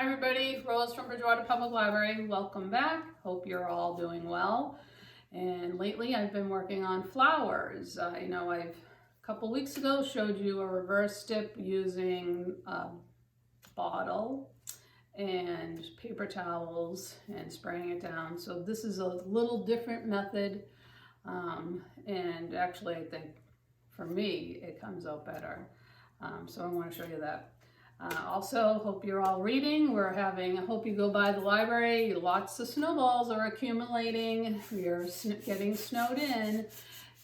Hi everybody, Rose from Bridgewater Public Library. Welcome back. Hope you're all doing well. And lately I've been working on flowers. I've a couple weeks ago showed you a reverse dip using a bottle and paper towels and spraying it down. So this is a little different method, and actually I think for me it comes out better. So I want to show you that. Also, hope you're all reading. I hope you go by the library. Lots of snowballs are accumulating. We are getting snowed in,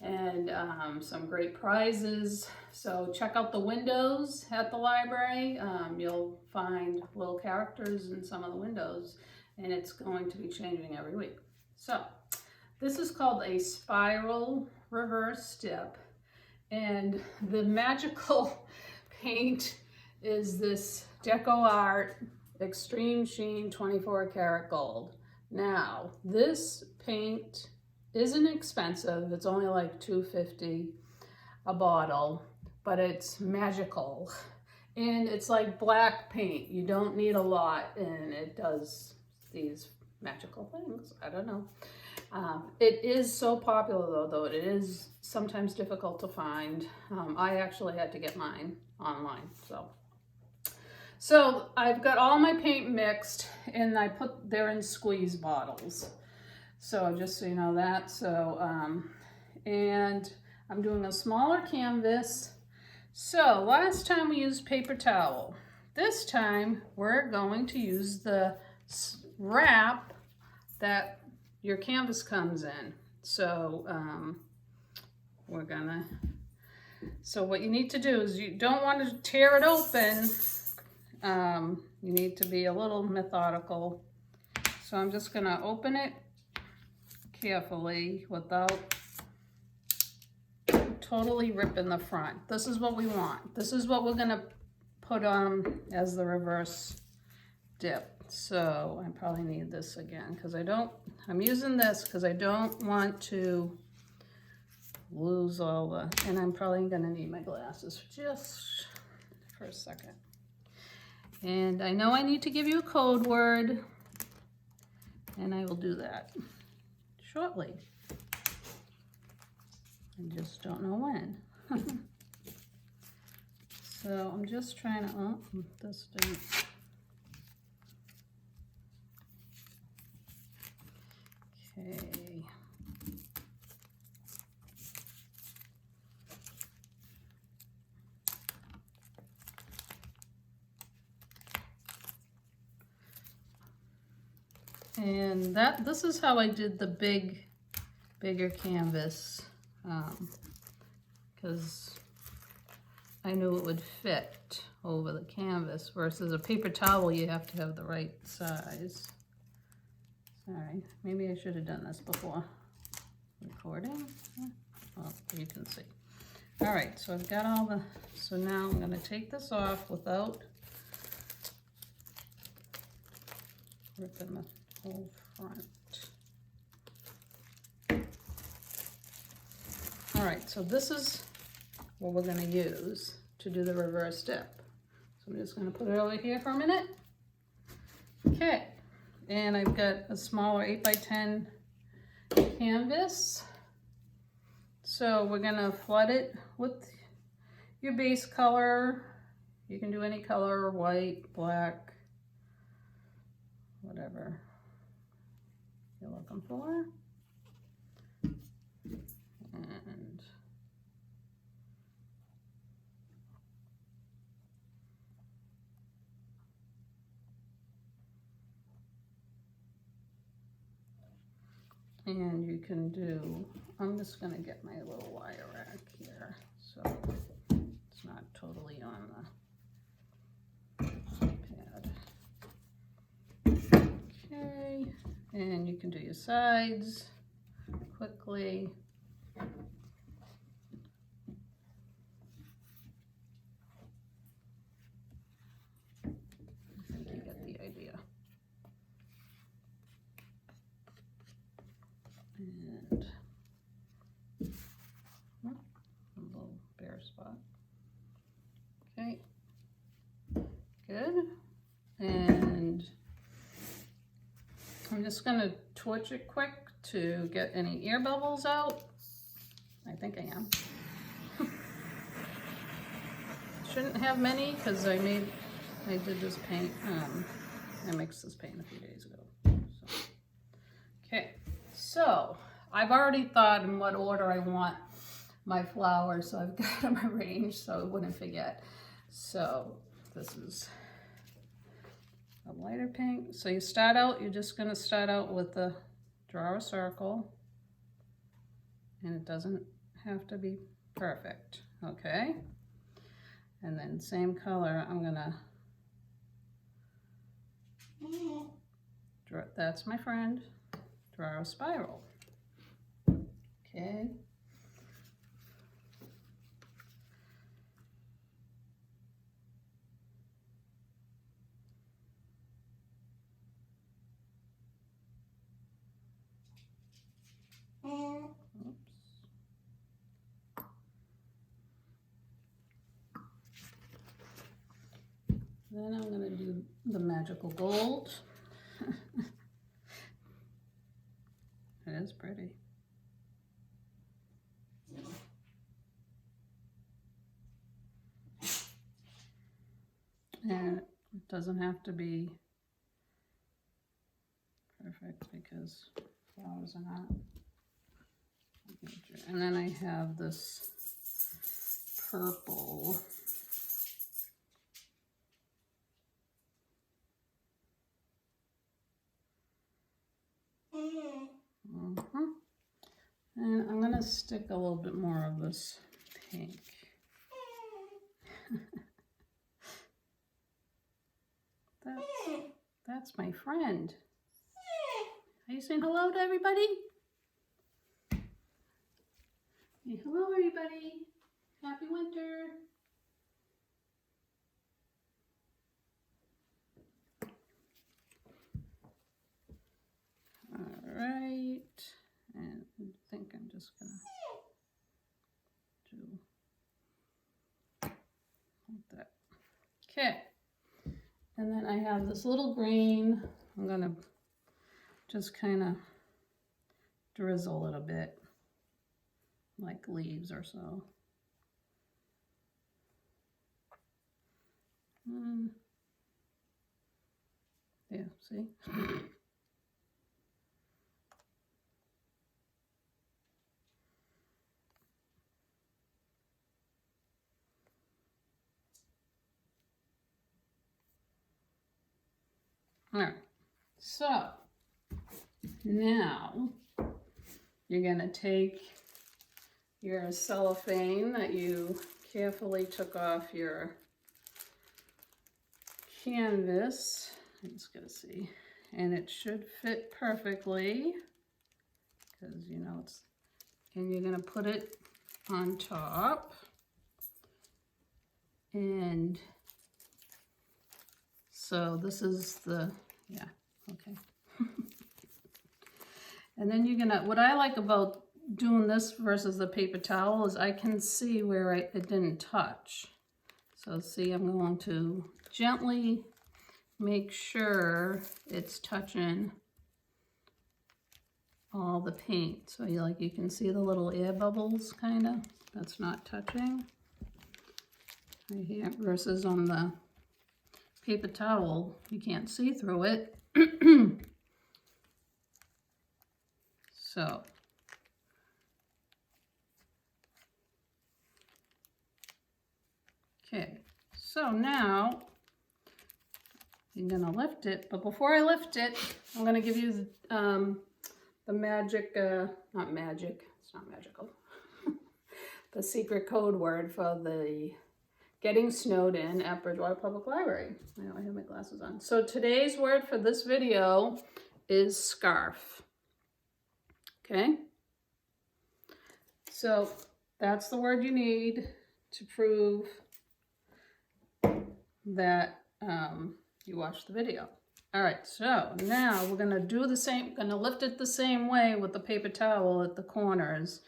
and some great prizes. So check out the windows at the library. You'll find little characters in some of the windows, and it's going to be changing every week. So this is called a spiral reverse dip, and the magical paint is this Deco Art Extreme Sheen 24 karat gold. Now, this paint isn't expensive. It's only like $2.50 a bottle, but it's magical. And it's like black paint. You don't need a lot, and it does these magical things. I don't know. It is so popular though it is sometimes difficult to find. I actually had to get mine online. So I've got all my paint mixed, and they're in squeeze bottles. So just so you know that. So, and I'm doing a smaller canvas. So last time we used paper towel. This time we're going to use the wrap that your canvas comes in. So so what you need to do is you don't want to tear it open. You need to be a little methodical. So I'm just gonna open it carefully without totally ripping the front. This is what we want. This is what we're gonna put on as the reverse dip. So I probably need this again because I'm using this because I don't want to lose all the, and I'm probably gonna need my glasses just for a second. And I know I need to give you a code word, and I will do that shortly. I just don't know when. So I'm just trying to, this didn't. Okay. And this is how I did the bigger canvas, because I knew it would fit over the canvas, versus a paper towel you have to have the right size. Sorry, maybe I should have done this before recording. Well, you can see. All right, so I've got so now I'm gonna take this off without ripping the whole front. All right, so this is what we're gonna use to do the reverse dip. So I'm just gonna put it over here for a minute. Okay, and I've got a smaller 8x10 canvas. So we're gonna flood it with your base color. You can do any color, white, black, whatever you're looking for. And you can do, I'm just gonna get my little wire rack here so it's not totally on the pad. Okay, and you can do your sides quickly. I think you get the idea. And a little bare spot. Okay, good. And I'm just gonna torch it quick to get any air bubbles out. I think I am. Shouldn't have many because I did this paint, I mixed this paint a few days ago. So. Okay, so I've already thought in what order I want my flowers, so I've got them arranged so I wouldn't forget. So this is a lighter pink. So you start out, you're just gonna start out with the, draw a circle, and it doesn't have to be perfect, okay? And then same color, I'm gonna draw, that's my friend, draw a spiral, okay? Oops. Then I'm going to do the magical gold. It is pretty. And it doesn't have to be perfect because flowers are not. And then I have this purple. And I'm going to stick a little bit more of this pink. That's my friend. Are you saying hello to everybody? Hey, hello everybody. Happy winter. All right. And I think I'm just gonna do like that. Okay. And then I have this little green. I'm gonna just kind of drizzle it a bit, like leaves or so. Yeah, see? All right, so now you're gonna take your cellophane that you carefully took off your canvas. I'm just gonna see, and it should fit perfectly because you know it's, and you're gonna put it on top, and so this is the, yeah, okay. And then you're gonna, what I like about doing this versus the paper towel is I can see where it didn't touch. So see, I'm going to gently make sure it's touching all the paint. So you can see the little air bubbles kind of, that's not touching right here, versus on the paper towel, you can't see through it. So okay, so now you're gonna lift it, but before I lift it, I'm gonna give you the magic, not magic, it's not magical, the secret code word for the getting snowed in at Bridgewater Public Library. I know I have my glasses on. So today's word for this video is scarf. Okay? So that's the word you need to prove that you watched the video. All right, so now we're gonna do the same, gonna lift it the same way with the paper towel at the corners.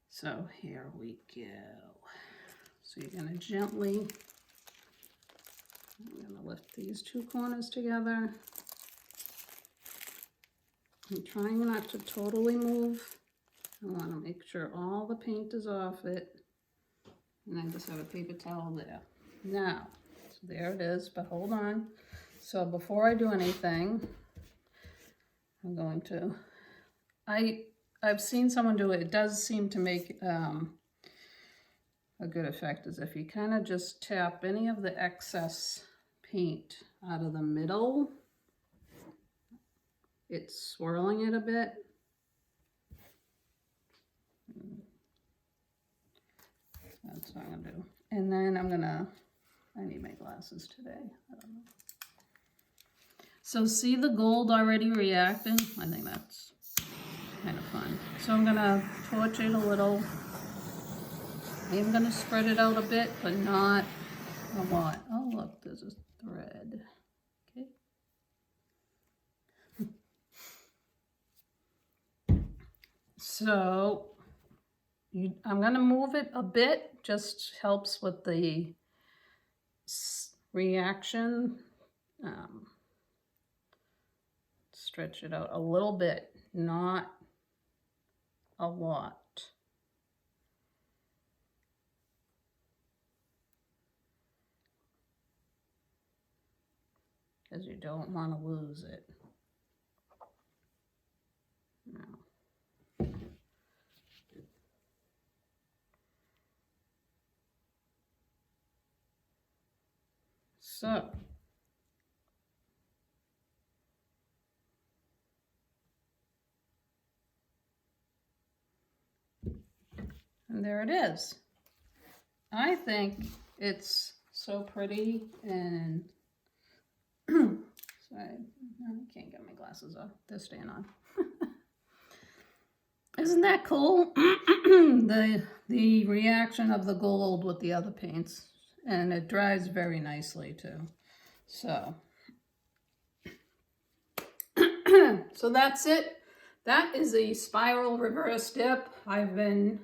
So here we go. So you're gonna gently, I'm gonna lift these two corners together. I'm trying not to totally move. I want to make sure all the paint is off it. And I just have a paper towel there. Now, so there it is, but hold on. So before I do anything, I'm going to, I've seen someone do it. It does seem to make a good effect, is if you kind of just tap any of the excess paint out of the middle. It's swirling it a bit. That's what I'm gonna do. And then I need my glasses today. I don't know. So see the gold already reacting? I think that's kind of fun. So I'm gonna torch it a little. I am gonna spread it out a bit, but not a lot. Oh look, there's a thread. Okay. So I'm gonna move it a bit, just helps with the reaction. Stretch it out a little bit, not a lot. Because you don't want to lose it. No. So, and there it is. I think it's so pretty, and sorry, I can't get my glasses off. They're staying on. Isn't that cool? the reaction of the gold with the other paints, and it dries very nicely too. So, so that's it. That is a spiral reverse dip. I've been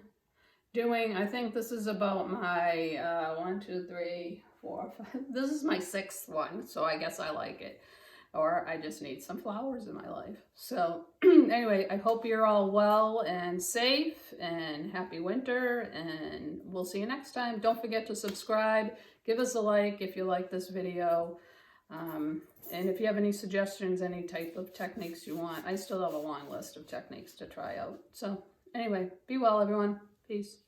doing, I think this is about my 1, 2, 3, 4, 5. This is my 6th one, so I guess I like it. Or I just need some flowers in my life. So anyway, I hope you're all well and safe, and happy winter, and we'll see you next time. Don't forget to subscribe. Give us a like if you like this video. And if you have any suggestions, any type of techniques you want, I still have a long list of techniques to try out. So anyway, be well, everyone. Peace.